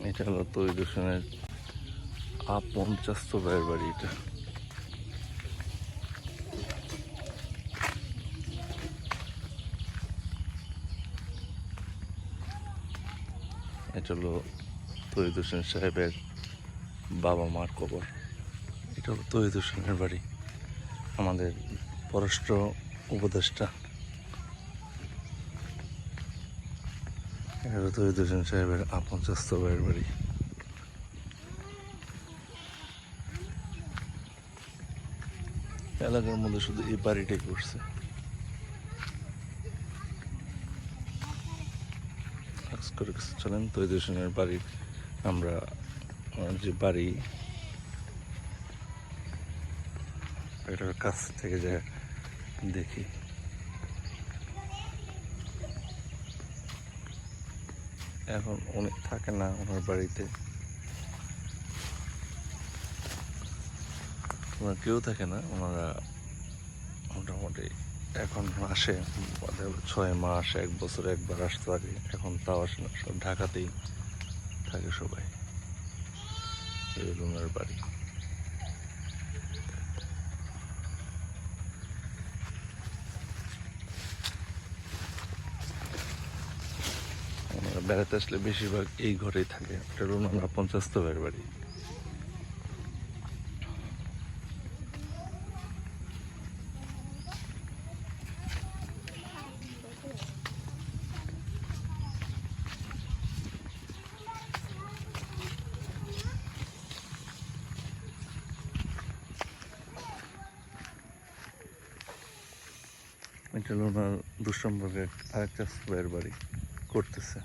এটা হলো তৈরি হোসেনের A50 ভাইয়ের বাড়ি। এটা হলো তৈরি হোসেন সাহেবের বাবা মার কবর। এটা হলো তৈরি হোসেনের বাড়ি, আমাদের পররাষ্ট্র উপদেষ্টা। এটা হলো তৈরি হোসেন সাহেবের A50 ভাইয়ের বাড়ি। এলাকার মধ্যে শুধু এই বাড়িটাই করছে। করে চলেন তৈরি হোসেনের বাড়ির আমরা যে বাড়ি এটার কাছ থেকে যে দেখি। এখন উনি থাকে না ওনার বাড়িতে, ওনার কেউ থাকে না। ওনারা মোটামুটি এখন আসে 6 মাস 1 বছর একবার আসতে পারে, এখন তাও আসে না, সব ঢাকাতেই থাকে সবাই। এই হলো ওনার বাড়ি। ওনারা বেড়াতে আসলে বেশিরভাগ এই ঘরেই থাকে। এটা হলো ওনার A50 ভাইয়ের বাড়ি। এটা হলো ওনার দুঃসম্পর্কের আরেকটা ভাইয়ের বাড়ি করতেছে।